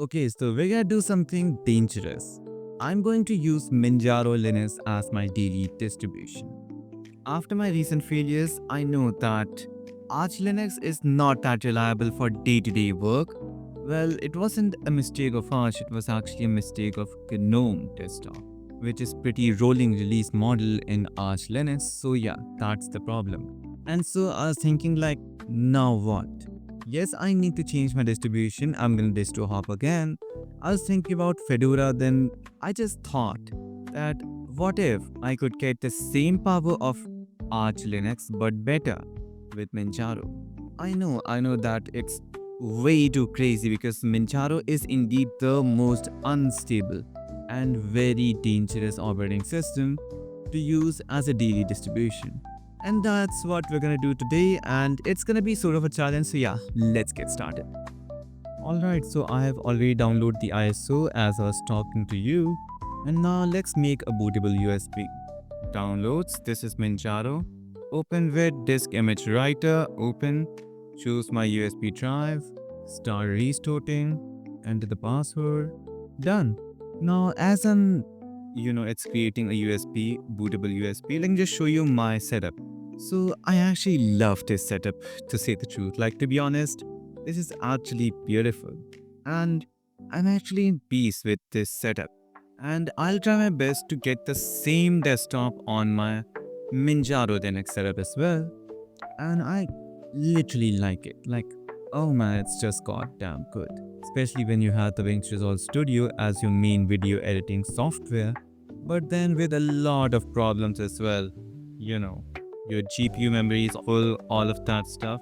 Okay, so we're gonna do something dangerous. I'm going to use Manjaro Linux as my daily distribution. After my recent failures, I know that Arch Linux is not that reliable for day-to-day work. Well, it wasn't a mistake of Arch, it was actually a mistake of GNOME desktop, which is pretty rolling release model in Arch Linux. So yeah, that's the problem. And so I was thinking like, now what? Yes, I need to change my distribution. I'm gonna distro hop again. I was thinking about Fedora, then I just thought that what if I could get the same power of Arch Linux but better with Manjaro? I know that it's way too crazy because Manjaro is indeed the most unstable and very dangerous operating system to use as a daily distribution. And that's what we're gonna do today, and it's gonna be sort of a challenge. So, yeah, let's get started. Alright, so I have already downloaded the ISO as I was talking to you, and now let's make a bootable USB. Downloads, this is Manjaro. Open with disk image writer, open, choose my USB drive, start restarting, enter the password, done. Now, as it's creating a USB, bootable USB, let me just show you my setup. So, I actually love this setup to say the truth. Like, to be honest, this is actually beautiful. And I'm actually in peace with this setup. And I'll try my best to get the same desktop on my Manjaro Linux setup as well. And I literally like it. Like, oh man, it's just goddamn good. Especially when you have the DaVinci Resolve Studio as your main video editing software. But then with a lot of problems as well. You know, your GPU memory is full, all of that stuff.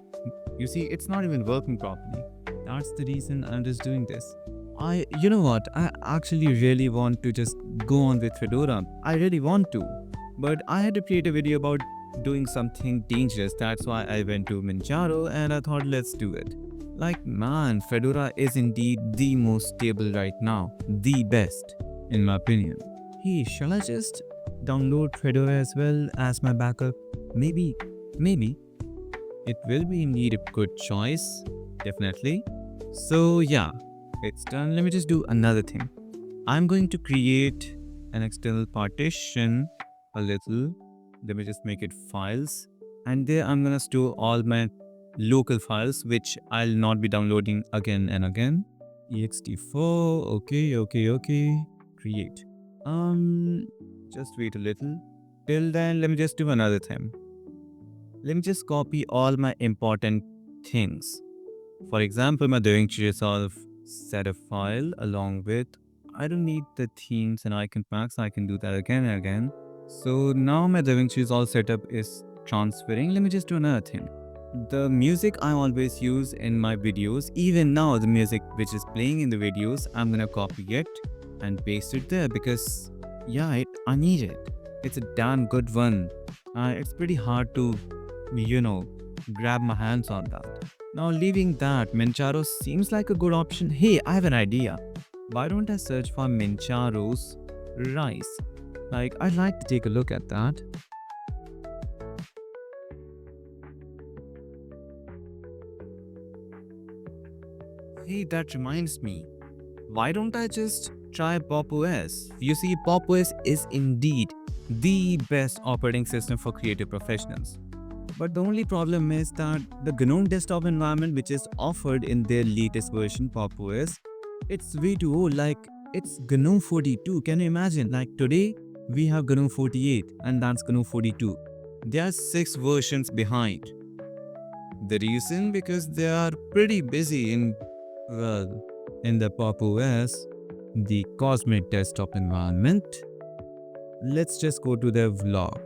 You see, it's not even working properly. That's the reason I'm just doing this. You know what? I actually really want to just go on with Fedora. I really want to. But I had to create a video about doing something dangerous. That's why I went to Manjaro and I thought, let's do it. Like, man, Fedora is indeed the most stable right now. The best, in my opinion. Hey, shall I just download Fedora as well as my backup? Maybe. It will be indeed a good choice, definitely. So yeah, it's done. Let me just do another thing. I'm going to create an external partition a little. Let me just make it files. And there I'm gonna store all my local files which I'll not be downloading again and again. ext4, okay. Create. Just wait a little. Till then, let me just do another thing. Let me just copy all my important things. For example, my DaVinci Resolve setup file along with, I don't need the themes and icon packs. I can do that again and again. So now my DaVinci Resolve setup is transferring. Let me just do another thing. The music I always use in my videos, even now the music which is playing in the videos, I'm gonna copy it and paste it there because yeah, I need it. It's a damn good one. It's pretty hard to, grab my hands on that. Now leaving that, Manjaro seems like a good option. Hey, I have an idea. Why don't I search for Manjaro's rice? Like, I'd like to take a look at that. Hey, that reminds me. Why don't I just try Pop OS? You see, Pop OS is indeed the best operating system for creative professionals. But the only problem is that the GNOME desktop environment, which is offered in their latest version, Pop OS, it's way too old. Like, it's GNOME 42. Can you imagine? Like, today we have GNOME 48, and that's GNOME 42. They are 6 versions behind. The reason? Because they are pretty busy in the Pop OS, the Cosmic desktop environment. Let's just go to their vlog.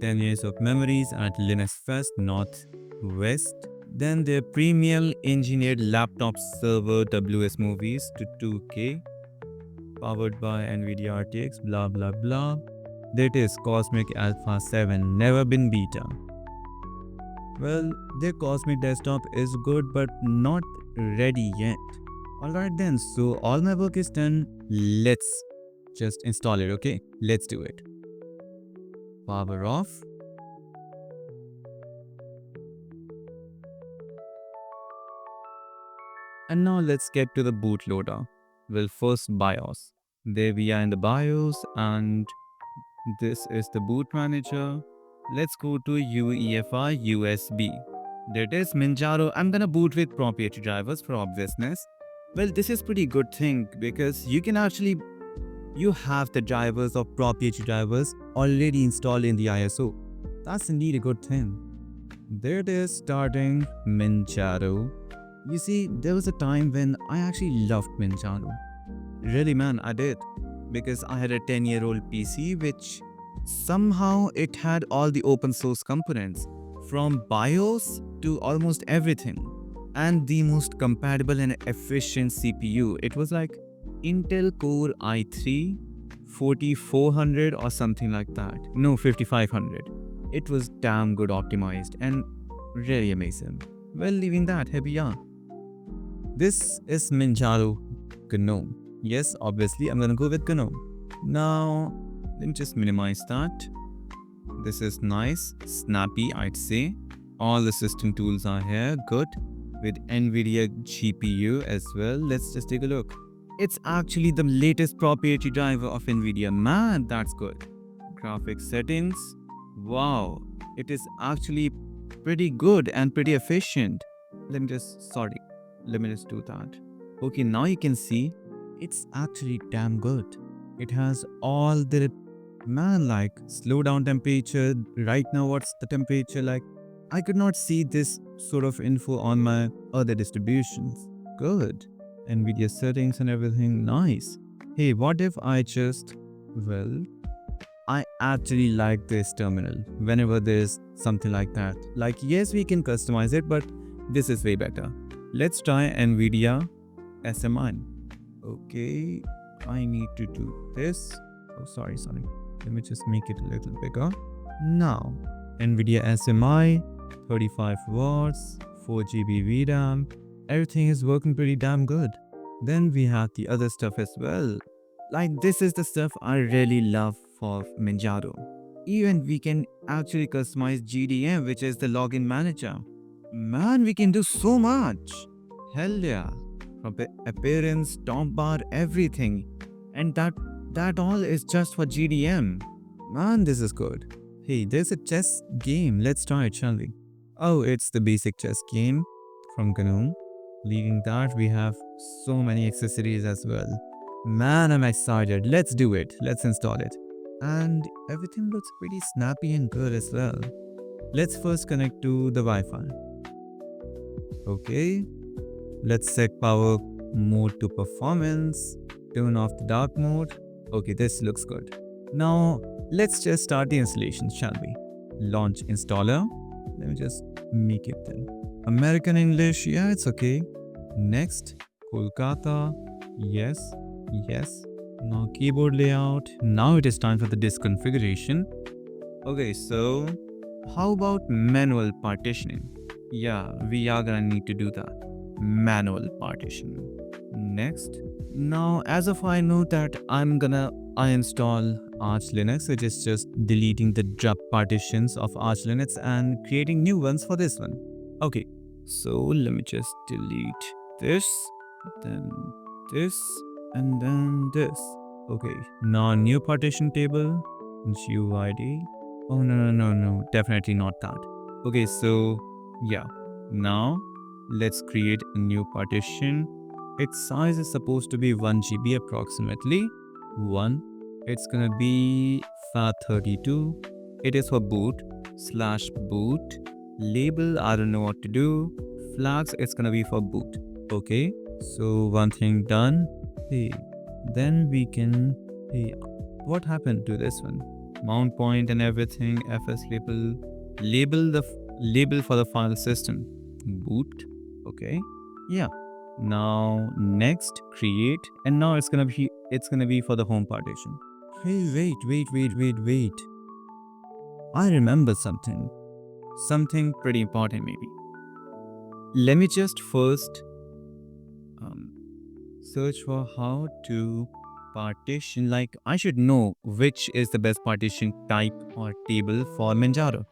10 years of memories at Linux Fest Northwest. Then their premium engineered laptop server WS movies to 2K, powered by NVIDIA RTX, blah blah blah. That is Cosmic Alpha 7, never been beta. Well, their Cosmic desktop is good but not ready yet. Alright then, so all my work is done. Let's just install it, okay? Let's do it. Power off. And now let's get to the bootloader. Well, first BIOS. There we are in the BIOS, and this is the boot manager. Let's go to UEFI USB. There it is, Manjaro. I'm gonna boot with proprietary drivers for obviousness. Well, this is pretty good thing because you have the drivers of proprietary drivers already installed in the ISO. That's indeed a good thing. There it is, starting Manjaro. You see, there was a time when I actually loved Manjaro. Really, man, I did. Because I had a 10-year-old PC which somehow it had all the open source components from BIOS to almost everything. And the most compatible and efficient CPU. It was like Intel Core i3 4400 or something like that. No, 5500. It was damn good optimized and really amazing. Well, leaving that, here we are. This is Manjaro GNOME. Yes, obviously, I'm gonna go with GNOME. Now, let me just minimize that. This is nice, snappy, I'd say. All the system tools are here, good. With NVIDIA GPU as well. Let's just take a look. It's actually the latest proprietary driver of NVIDIA. Man, that's good. Graphics settings. Wow, it is actually pretty good and pretty efficient. Let me just do that. Okay, now you can see it's actually damn good. It has all the like slow down temperature. Right now, what's the temperature like? I could not see this sort of info on my other distributions. Good. NVIDIA settings and everything. Nice. Hey, what if I I actually like this terminal whenever there's something like that. Like, yes, we can customize it, but this is way better. Let's try NVIDIA SMI. Okay, I need to do this. Oh, sorry. Let me just make it a little bigger. Now, NVIDIA SMI, 35 watts, 4 GB VRAM. Everything is working pretty damn good. Then we have the other stuff as well. Like, this is the stuff I really love for Manjaro. Even we can actually customize GDM, which is the login manager. Man, we can do so much. Hell yeah. From appearance, top bar, everything. And that all is just for GDM. Man, this is good. Hey, there's a chess game. Let's try it, shall we? Oh, it's the basic chess game from GNOME. Leaving that, we have so many accessories as well. Man, I'm excited. Let's do it. Let's install it. And everything looks pretty snappy and good as well. Let's first connect to the Wi-Fi. Okay. Let's set power mode to performance. Turn off the dark mode. Okay, this looks good. Now, let's just start the installation, shall we? Launch installer. Let me just make it then. American English, yeah, it's okay. Next, Kolkata, yes. Now keyboard layout. Now it is time for the disk configuration. Okay, so how about manual partitioning? Yeah, we are gonna need to do that. Manual partitioning. Next. Now, as of I know that I install Arch Linux, which is just deleting the drop partitions of Arch Linux and creating new ones for this one. Okay, so let me just delete this, then this, and then this. Okay, now new partition table, GUID. Oh, no, definitely not that. Okay, so yeah, now let's create a new partition. Its size is supposed to be 1 GB approximately. 1. It's gonna be FAT32. It is for boot /boot. Label, I don't know what to do. Flags, it's gonna be for boot. Okay, so one thing done. Hey, then we can. Hey, what happened to this one? Mount point and everything. FS label. Label for the file system. Boot. Okay. Yeah. Now next create, and now it's gonna be for the home partition. Hey, wait. I remember something pretty important maybe. Let me just first search for how to partition. Like, I should know which is the best partition type or table for Manjaro.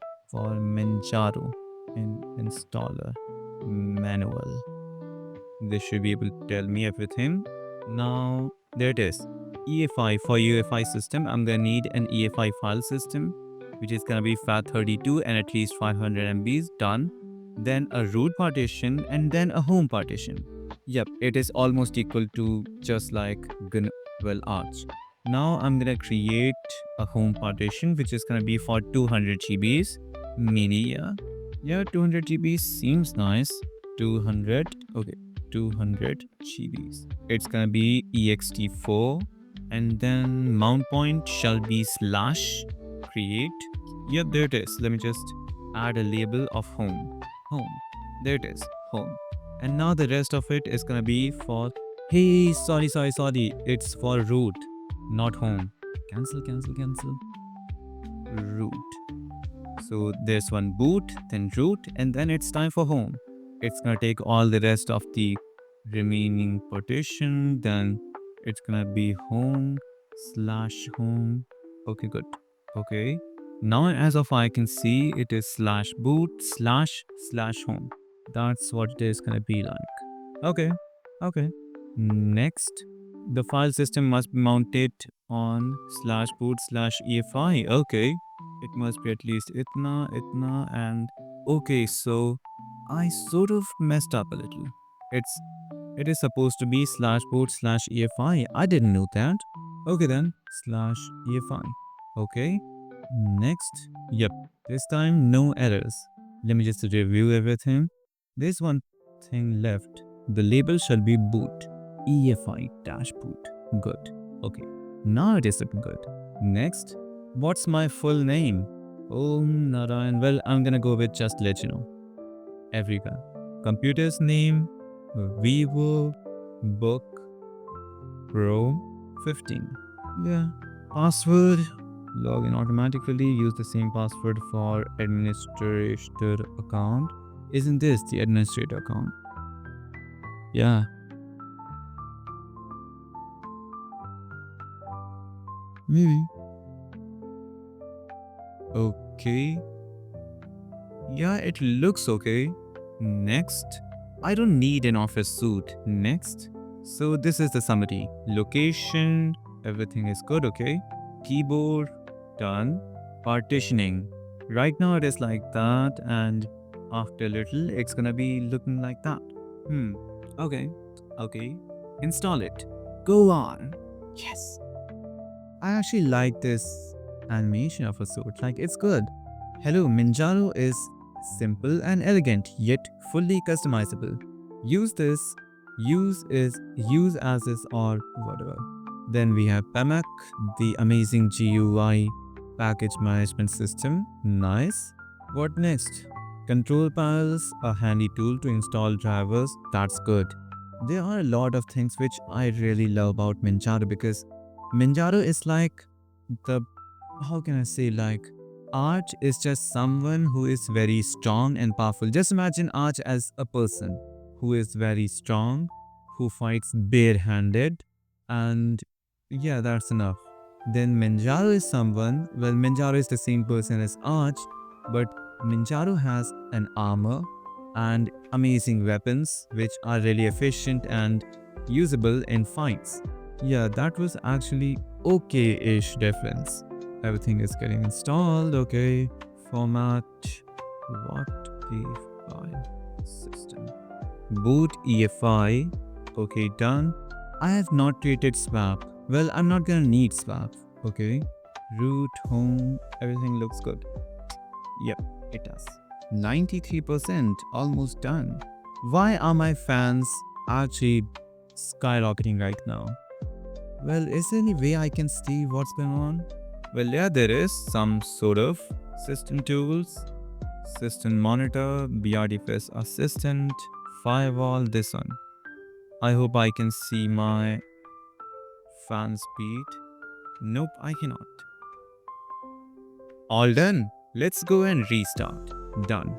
In installer manual. This should be able to tell me everything. Now, there it is. EFI. For UEFI system, I'm gonna need an EFI file system, which is gonna be FAT32 and at least 500 MBs. Done. Then a root partition and then a home partition. Yep, it is almost equal to just like Arch. Now I'm gonna create a home partition which is gonna be for 200 GBs. Mini, yeah, 200 GBs seems nice. 200, okay, 200 GBs. It's gonna be ext4, and then mount point shall be slash create. Yep, there it is. Let me just add a label of home. Home. There it is. Home. And now the rest of it is gonna be for, hey, sorry. It's for root, not home. Cancel. Root. So there's one boot, then root, and then it's time for home. It's gonna take all the rest of the remaining partition, then it's gonna be home/home. Okay, good. Okay. Now as of I can see, it is /boot//home. That's what it is gonna be like. Okay. Next, the file system must be mounted on /boot/EFI. Okay. It must be at least itna, and okay, so I sort of messed up a little. It is supposed to be /boot/EFI. I didn't know that. Okay then, /EFI. Okay. Next. Yep. This time no errors. Let me just review everything. There's one thing left. The label shall be boot. EFI-boot. Good. Okay. Now it is looking good. Next. What's my full name? Om Narayan. Well, I'm gonna go with just let you know. Everywhere. Computer's name, Vivo, book, Pro, 15. Yeah. Password, log in automatically. Use the same password for administrator account. Isn't this the administrator account? Yeah. Maybe. Okay. Yeah, it looks okay. Next. I don't need an office suit. Next. So this is the summary. Location, everything is good, okay? Keyboard, done. Partitioning. Right now it is like that, and after a little it's gonna be looking like that. Okay. Install it. Go on. Yes. I actually like this animation of a sort. Like, it's good. Hello, Manjaro is simple and elegant, yet fully customizable. Use as is or whatever. Then we have PAMAC, the amazing GUI package management system. Nice. What next? Control panels, a handy tool to install drivers. That's good. There are a lot of things which I really love about Manjaro, because Manjaro is like how can I say, like, Arch is just someone who is very strong and powerful. Just imagine Arch as a person who is very strong, who fights barehanded, and yeah, that's enough. Then Manjaro is someone, well, Manjaro is the same person as Arch, but Manjaro has an armor and amazing weapons which are really efficient and usable in fights. Yeah, that was actually okay-ish difference. Everything is getting installed. Okay. Format. What EFI system? Boot EFI. Okay, done. I have not created swap. Well, I'm not gonna need swap. Okay. Root, home, everything looks good. Yep, it does. 93%, almost done. Why are my fans actually skyrocketing right now? Well, is there any way I can see what's going on? Well, yeah, there is some sort of system tools, system monitor, BRDFS assistant, firewall, this one. I hope I can see my fan speed. Nope, I cannot. All done. Let's go and restart. Done.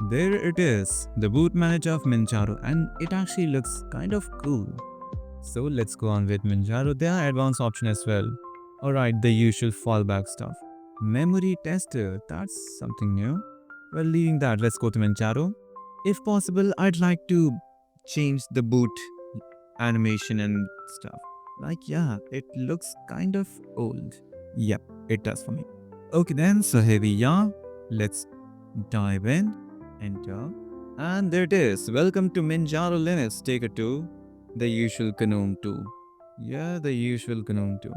There it is, the boot manager of Manjaro, and it actually looks kind of cool. So let's go on with Manjaro. There are advanced options as well. Alright, the usual fallback stuff. Memory tester, that's something new. Well, leaving that, let's go to Manjaro. If possible, I'd like to change the boot animation and stuff. Like, yeah, it looks kind of old. Yep, it does for me. Okay then, so here we are. Let's dive in, enter. And there it is. Welcome to Manjaro Linux. Take a 2. The usual GNOME 2. Yeah, the usual GNOME 2.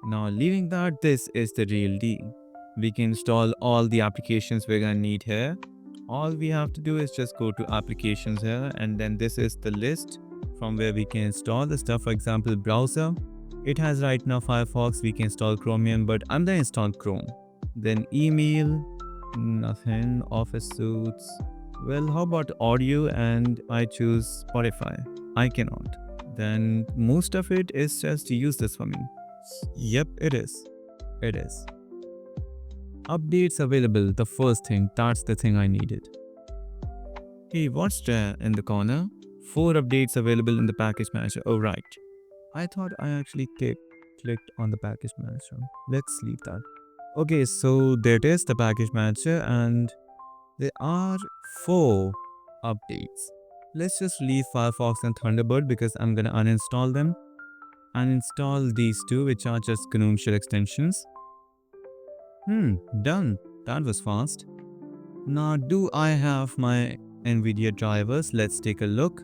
Now, leaving that, this is the real deal. We can install all the applications we're gonna need here. All we have to do is just go to applications here, and then this is the list from where we can install the stuff. For example, browser. It has right now Firefox. We can install Chromium, but I'm gonna install Chrome. Then email, nothing. Office suits. Well, how about audio? And I choose Spotify. I cannot. Then most of it is just to use this for me. Yep, it is. It is. Updates available. The first thing. That's the thing I needed. Hey, what's there in the corner? 4 updates available in the package manager. Oh, right. I thought I actually clicked on the package manager. Let's leave that. Okay, so there it is, the package manager, and there are 4 updates. Let's just leave Firefox and Thunderbird because I'm gonna uninstall them and install these 2, which are just GNOME shell extensions. Done. That was fast. Now, do I have my NVIDIA drivers? Let's take a look.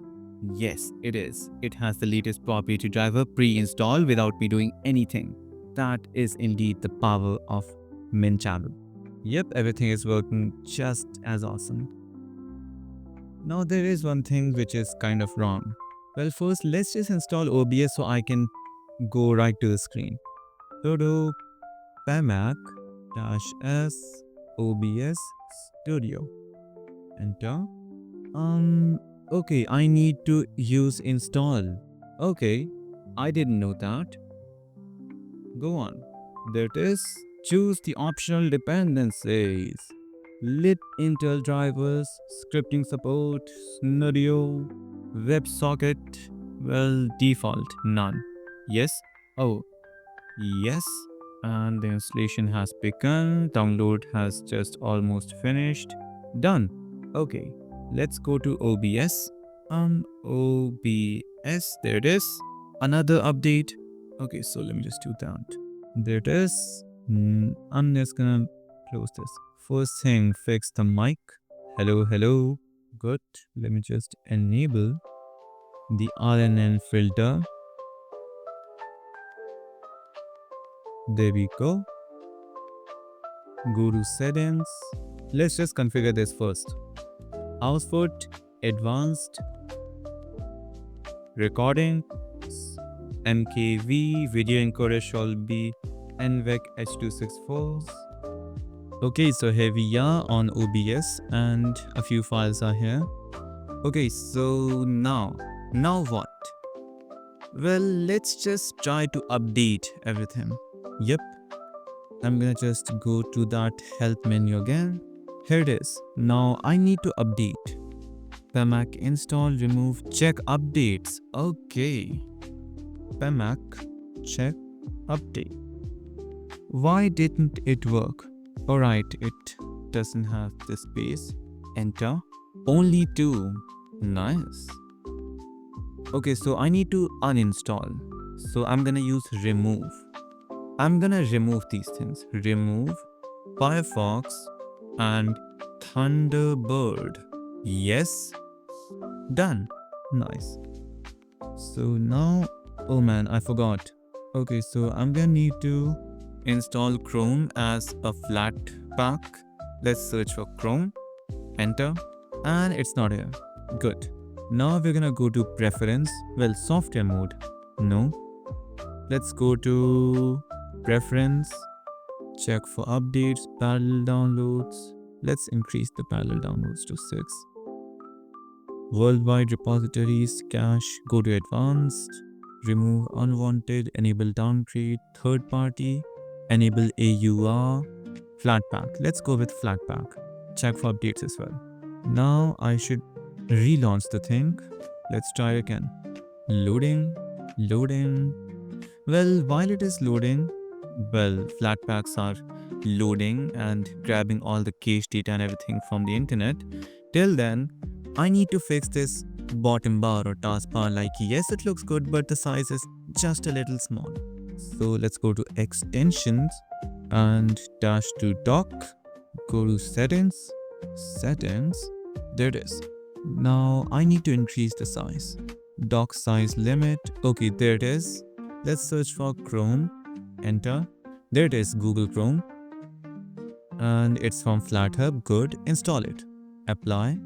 Yes, it is. It has the latest proprietary driver pre-installed without me doing anything. That is indeed the power of Manjaro. Yep, everything is working just as awesome. Now there is one thing which is kind of wrong. Well, first let's just install OBS so I can go right to the screen. Sudo pamac-s OBS Studio. Enter. Okay, I need to use install. Okay, I didn't know that. Go on. There it is. Choose the optional dependencies. Lit Intel drivers, scripting support, Scenario, WebSocket. Well, default, none. Yes. Oh, yes. And the installation has begun. Download has just almost finished. Done. Okay. Let's go to OBS. OBS, there it is. Another update. Okay, so let me just do that. There it is. I'm just gonna close this. First thing, fix the mic. Hello, hello. Good. Let me just enable the RNN filter. There we go. Go to settings. Let's just configure this first. Output, advanced, recording, MKV, video encoder shall be NVEC H264. Okay, so here we are on OBS and a few files are here. Okay, so now what? Well, let's just try to update everything. Yep, I'm gonna just go to that help menu again. Here it is. Now I need to update. Pamac install, remove, check updates. Okay. Pamac, check, update. Why didn't it work? Alright, it doesn't have the space. Enter. Only 2. Nice. Okay, so I need to uninstall. So I'm gonna use remove. I'm gonna remove these things. Remove Firefox and Thunderbird. Yes. Done. Nice. So now, oh man, I forgot. Okay, so I'm gonna need to install Chrome as a flat pack. Let's search for Chrome. Enter. And it's not here. Good. Now we're gonna go to preference. Well, software mode. No. Let's go to preference. Check for updates, parallel downloads. Let's increase the parallel downloads to 6. Worldwide repositories, cache, go to advanced. Remove unwanted, enable downgrade, third party, enable AUR, Flatpak. Let's go with Flatpak. Check for updates as well. Now I should relaunch the thing. Let's try again. Loading. Well, while it is loading, well, Flatpaks are loading and grabbing all the cache data and everything from the internet. Till then, I need to fix this bottom bar or taskbar. Like, yes, it looks good, but the size is just a little small. So let's go to extensions and dash to dock. Go to settings. There it is. Now I need to increase the size. Dock size limit. Okay, there it is. Let's search for Chrome. Enter. There it is, Google Chrome. And it's from FlatHub. Good. Install it. Apply.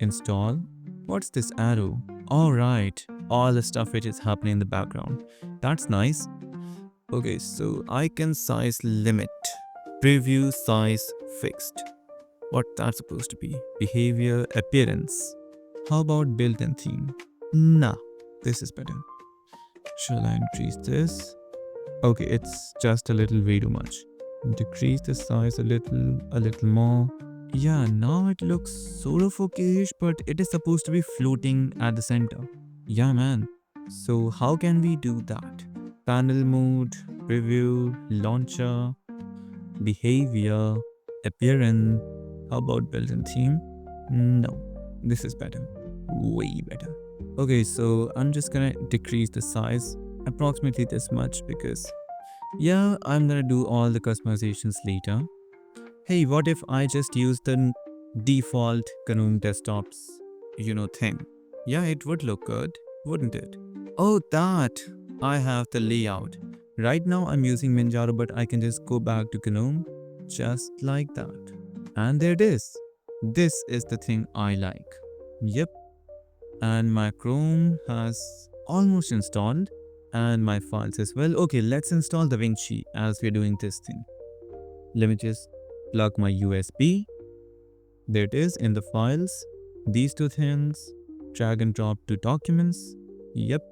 Install. What's this arrow? Alright. All the stuff which is happening in the background. That's nice. Okay, so icon size limit. Preview size fixed. What that's supposed to be? Behavior, appearance. How about built-in theme? Nah, this is better. Shall I increase this? Okay, it's just a little way too much. Decrease the size a little more. Yeah, now it looks sort of okayish, but it is supposed to be floating at the center. Yeah, man. So how can we do that? Panel mode, preview, launcher, behavior, appearance. How about built-in theme? No, this is better. Way better. Okay, so I'm just gonna decrease the size approximately this much because yeah, I'm gonna do all the customizations later. Hey, what if I just use the default GNOME desktops, thing? Yeah, it would look good, wouldn't it? Oh, that! I have the layout. Right now I'm using Manjaro, but I can just go back to GNOME just like that. And there it is. This is the thing I like. Yep. And my Chrome has almost installed. And my files as well. Okay, let's install DaVinci as we're doing this thing. Let me just plug my USB. There it is in the files. These two things. Drag and drop to documents. Yep.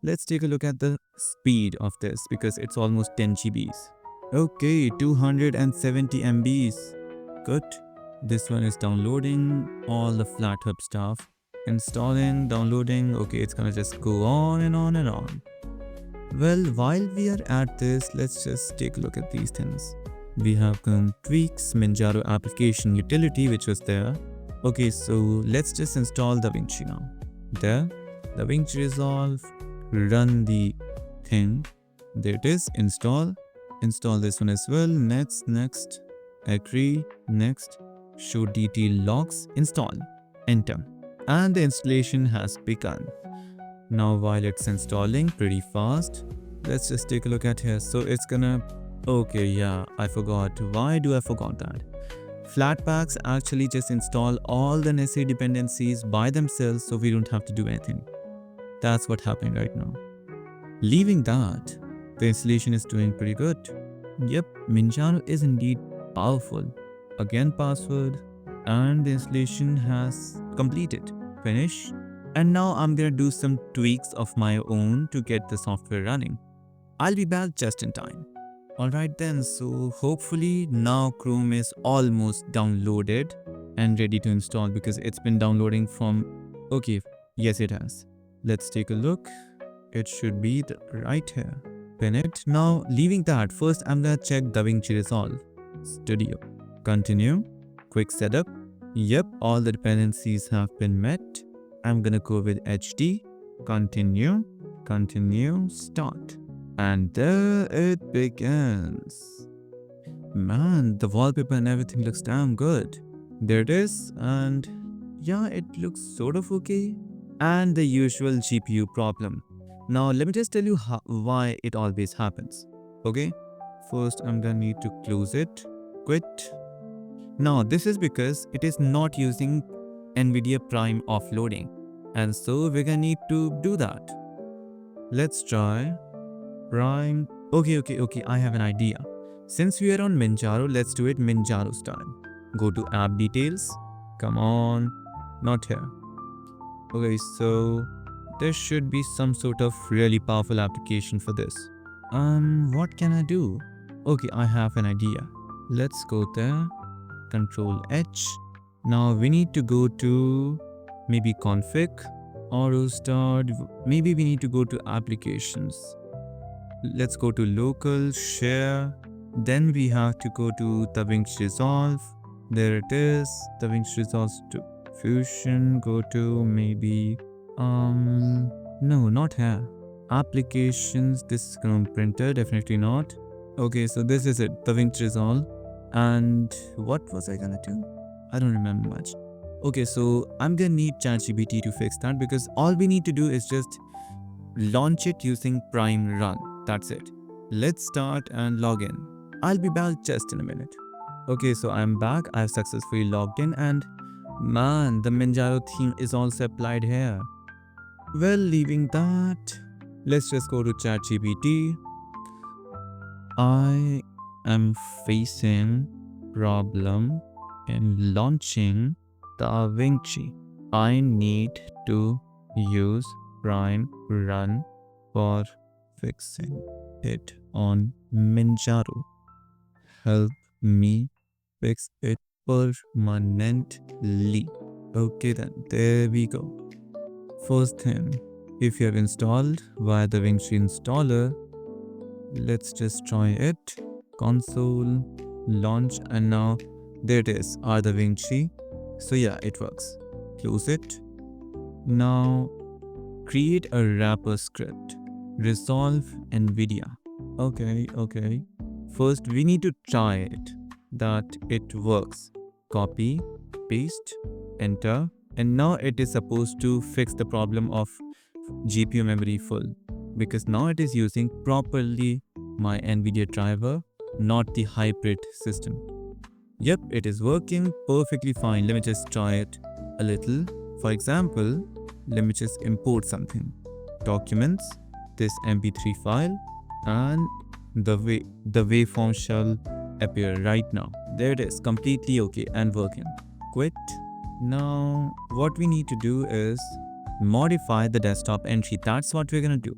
Let's take a look at the speed of this because it's almost 10 GBs. Okay, 270 MBs. Good. This one is downloading all the FlatHub stuff. Installing, downloading. Okay, it's gonna just go on and on and on. Well, while we are at this, let's just take a look at these things. We have tweaks, Manjaro application utility, which was there. Okay, so let's just install DaVinci now. There, DaVinci Resolve, run the thing. There it is, install. Install this one as well. Next, agree, next, show detail logs, install, enter. And the installation has begun. Now while it's installing pretty fast, let's just take a look at here. So it's gonna, okay, yeah, I forgot. Why do I forgot that? Flatpaks actually just install all the necessary dependencies by themselves so we don't have to do anything. That's what happened right now. Leaving that, the installation is doing pretty good. Yep, Manjaro is indeed powerful. Again, password, and the installation has completed. Finish. And now I'm gonna do some tweaks of my own to get the software running. I'll be back just in time. Alright then, so hopefully now Chrome is almost downloaded and ready to install because it's been downloading from... Okay, yes it has. Let's take a look. It should be right here. Pin it. Now leaving that, first I'm gonna check DaVinci Resolve. Studio. Continue. Quick setup. Yep, all the dependencies have been met. I'm gonna go with HD. Continue. Start. And there it begins. Man, the wallpaper and everything looks damn good. There it is, and yeah, it looks sort of okay. And the usual GPU problem. Now let me just tell you why it always happens. Okay, first I'm gonna need to close it. Quit. Now this is because it is not using NVIDIA Prime offloading, and so we're gonna need to do that. Let's try Prime. Okay, I have an idea. Since we are on Manjaro, let's do it Manjaro style. Go to app details. Come on, not here. Okay, so there should be some sort of really powerful application for this. What can I do? Okay, I have an idea. Let's go there. Control H. Now we need to go to maybe config, auto start. Maybe we need to go to applications. Let's go to local, share. Then we have to go to DaVinci Resolve. There it is. DaVinci Resolve to Fusion. Go to maybe no, not here. Applications. This Chrome printer, definitely not. Okay, so this is it, DaVinci Resolve. And what was I gonna do? I don't remember much. Okay, so I'm gonna need ChatGPT to fix that, because all we need to do is just launch it using prime run. That's it. Let's start and log in. I'll be back just in a minute. Okay, so I'm back. I've successfully logged in, and man, the Manjaro theme is also applied here. Well, leaving that, let's just go to ChatGPT. I am facing problem in launching DaVinci. I need to use prime run for fixing it on Manjaro. Help me fix it permanently. Okay then, there we go. First thing, if you have installed via DaVinci installer, let's just try it. Console, launch, and now there it is, our DaVinci. So yeah, it works. Close it. Now create a wrapper script. Resolve NVIDIA. Okay. First we need to try it, that it works. Copy, paste, enter, and now it is supposed to fix the problem of GPU memory full, because now it is using properly my NVIDIA driver, not the hybrid system. Yep, it is working perfectly fine. Let me just try it a little. For example, let me just import something. Documents, this MP3 file, and the waveform shall appear right now. There it is, completely okay and working. Quit. Now what we need to do is modify the desktop entry. That's what we're gonna do.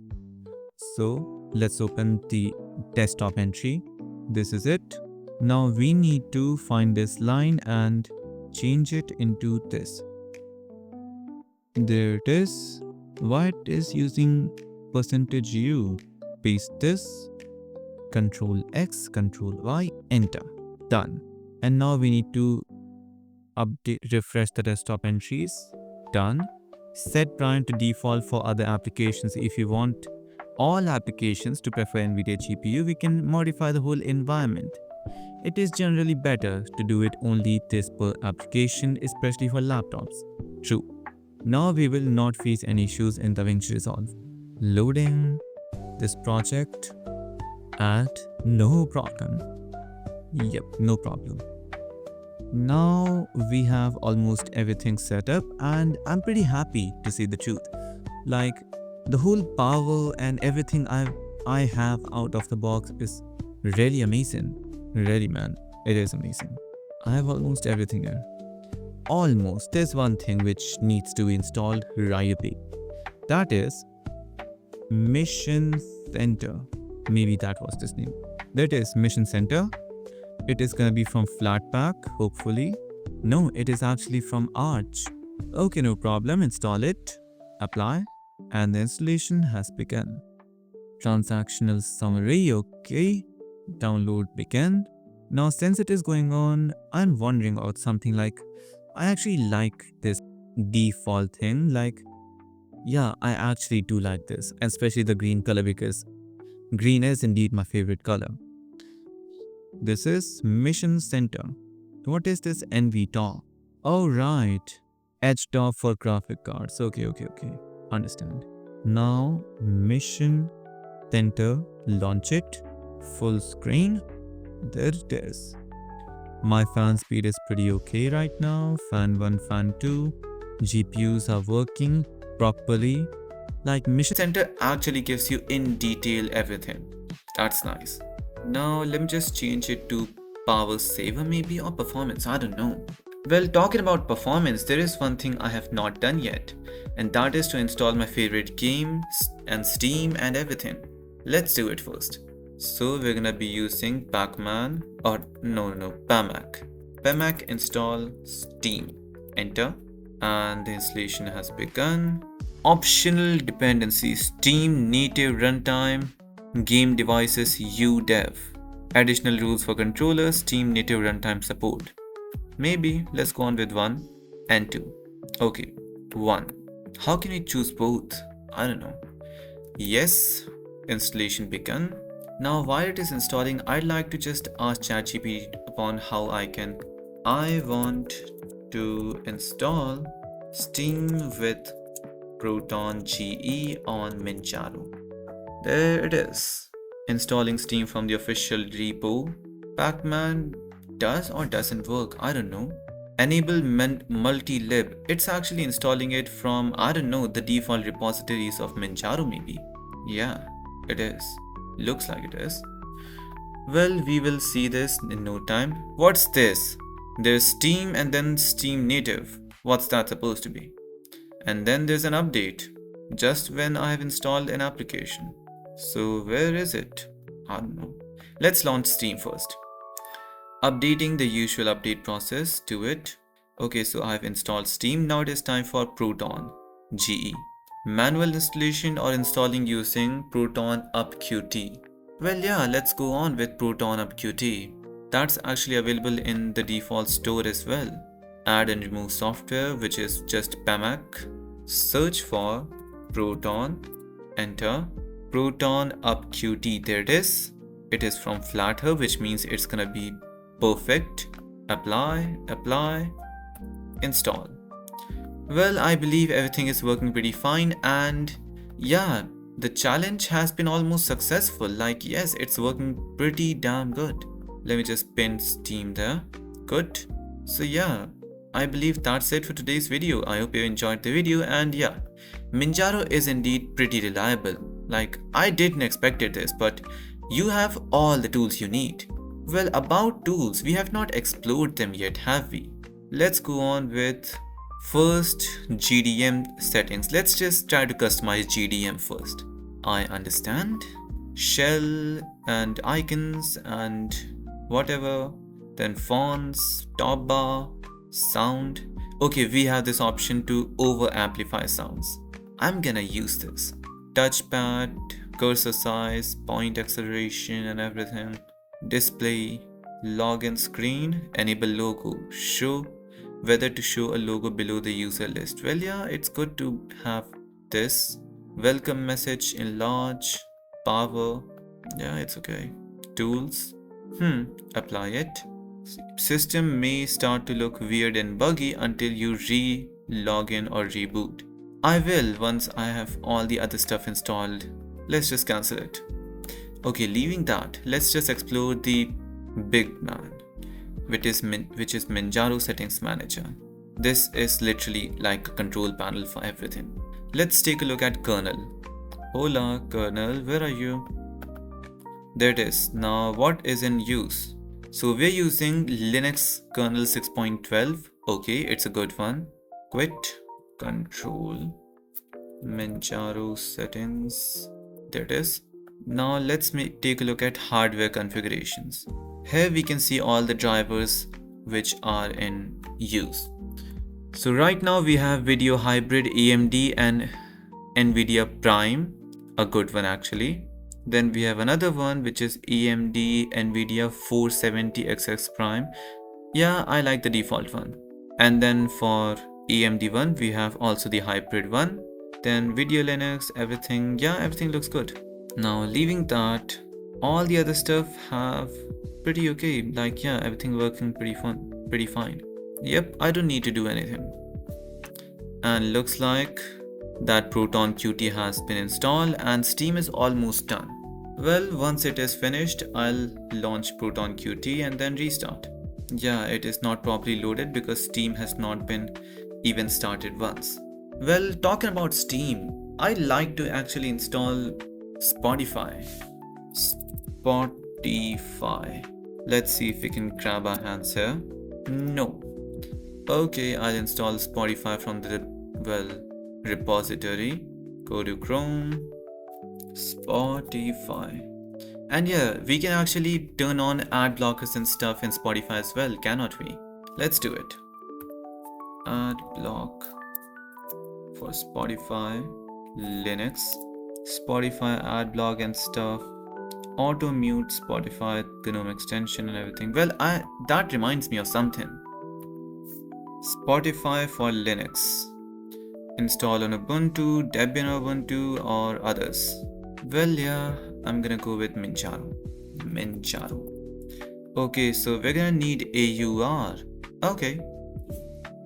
So let's open the desktop entry. This is it. Now we need to find this line and change it into this. There it is. Why it is using %u? Paste this. Control X, Control Y, enter. Done. And now we need to refresh the desktop entries. Done. Set prime to default for other applications. If you want all applications to prefer NVIDIA GPU, we can modify the whole environment. It is generally better to do it only this per application, especially for laptops. True. Now we will not face any issues in DaVinci Resolve. Loading this project at no problem. Yep, no problem. Now we have almost everything set up, and I'm pretty happy to see the truth. Like, the whole power and everything I have out of the box is really amazing. Really, man, it is amazing. I have almost everything here. Almost. There's one thing which needs to be installed right away. That is Mission Center. Maybe that was this name. That is Mission Center. It is gonna be from Flatpak, hopefully. No, it is actually from Arch. Okay, no problem. Install it. Apply. And the installation has begun. Transactional summary. Okay. Download began. Now, since it is going on, I'm wondering about something like, I actually like this default thing. Like, yeah, I actually do like this, especially the green color, because green is indeed my favorite color. This is Mission Center. What is this NVTOR? Oh, right. HTOR for graphic cards. Okay. Understand. Now, Mission Center, launch it. Full screen. There it is. My fan speed is pretty okay right now. Fan 1, fan 2. GPUs are working properly. Like, Mission Center actually gives you in detail everything. That's nice. Now let me just change it to power saver maybe, or performance, I don't know. Well, talking about performance, there is one thing I have not done yet, and that is to install my favorite games and Steam and everything. Let's do it first. So we're gonna be using Pacman, or Pamac. Pamac install Steam. Enter. And the installation has begun. Optional dependencies: Steam native runtime, game devices UDEV. Additional rules for controllers: Steam native runtime support. Maybe let's go on with 1 and 2. Okay, 1. How can we choose both? I don't know. Yes, installation begun. Now while it is installing, I'd like to just ask ChatGPT upon how I can. I want to install Steam with Proton GE on Manjaro. There it is. Installing Steam from the official repo. Pacman does or doesn't work, I don't know. Enable multi-lib. It's actually installing it from, I don't know, the default repositories of Manjaro maybe. Yeah, it is. Looks like it is. Well, we will see this in no time. What's this? There's Steam and then Steam native. What's that supposed to be? And then there's an update. Just when I have installed an application. So where is it? I don't know. Let's launch Steam first. Updating the usual update process to it. Okay, so I've installed Steam. Now it is time for Proton GE. Manual installation or installing using Proton UpQT. Well, yeah, let's go on with Proton UpQT. That's actually available in the default store as well. Add and remove software, which is just PAMAC. Search for Proton, enter Proton UpQT. There it is. It is from Flatter, which means it's gonna be perfect. Apply, install. Well, I believe everything is working pretty fine, and yeah, the challenge has been almost successful. Like, yes, it's working pretty damn good. Let me just pin Steam there. Good. So yeah, I believe that's it for today's video. I hope you enjoyed the video, and yeah, Manjaro is indeed pretty reliable. Like, I didn't expect this, but you have all the tools you need. Well, about tools, we have not explored them yet, have we? Let's go on with first GDM settings. Let's just try to customize GDM first. I understand. Shell and icons and whatever. Then fonts, top bar, sound. Okay, we have this option to over amplify sounds. I'm gonna use this. Touchpad, cursor size, point acceleration and everything. Display, login screen, enable logo, show, whether to show a logo below the user list. Well, yeah, it's good to have this. Welcome message in large, power, yeah, it's okay. Tools, apply it. System may start to look weird and buggy until you log in or reboot. I will once I have all the other stuff installed. Let's just cancel it. Okay, leaving that, let's just explore the big man, which is Manjaro Settings Manager. This is literally like a control panel for everything. Let's take a look at kernel. Hola kernel, where are you? There it is. Now what is in use? So we're using Linux kernel 6.12. Okay, it's a good one. Quit, control, Manjaro settings. There it is. Now let's take a look at hardware configurations. Here we can see all the drivers which are in use. So right now we have video hybrid AMD and NVIDIA Prime, a good one actually. Then we have another one which is AMD NVIDIA 470XX Prime. Yeah, I like the default one. And then for AMD one, we have also the hybrid one. Then Video Linux, everything, yeah, everything looks good. Now leaving that, all the other stuff have pretty okay. Like, yeah, everything working pretty fine. Yep, I don't need to do anything. And looks like that Proton Qt has been installed and Steam is almost done. Well, once it is finished, I'll launch Proton Qt and then restart. Yeah, it is not properly loaded because Steam has not been even started once. Well, talking about Steam, I like to actually install Spotify. Let's see if we can grab our hands here. No. Okay, I'll install Spotify from the repository. Go to Chrome, Spotify. And yeah, we can actually turn on ad blockers and stuff in Spotify as well, cannot we? Let's do it. Ad block for Spotify, Linux, Spotify ad block and stuff. Auto mute Spotify GNOME extension and everything. Well, that reminds me of something. Spotify for Linux. Install on Ubuntu, Debian on Ubuntu, or others. Well, yeah, I'm gonna go with Manjaro. Manjaro. Okay, so we're gonna need AUR. Okay.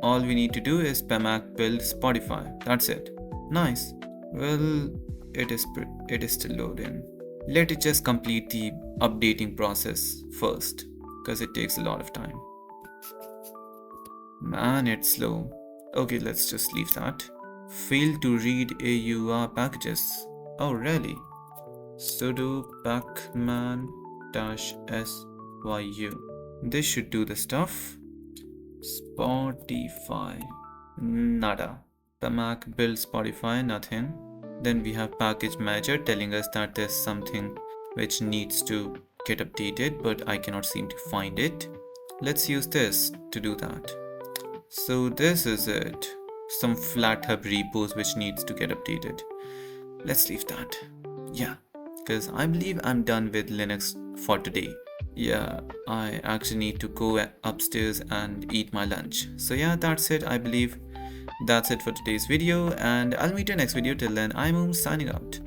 All we need to do is pmac build Spotify. That's it. Nice. Well, it is still loading. Let it just complete the updating process first, because it takes a lot of time. Man, it's slow. Okay, let's just leave that. Failed to read AUR packages. Oh, really? Sudo pacman -syu. This should do the stuff. Spotify. Nada. Pamac build Spotify, nothing. Then we have package manager telling us that there's something which needs to get updated, but I cannot seem to find it. Let's use this to do that. So this is it. Some FlatHub repos which needs to get updated. Let's leave that. Yeah, because I believe I'm done with Linux for today. Yeah, I actually need to go upstairs and eat my lunch. So yeah, that's it. I believe that's it for today's video, and I'll meet you next video. Till then, I'm signing out.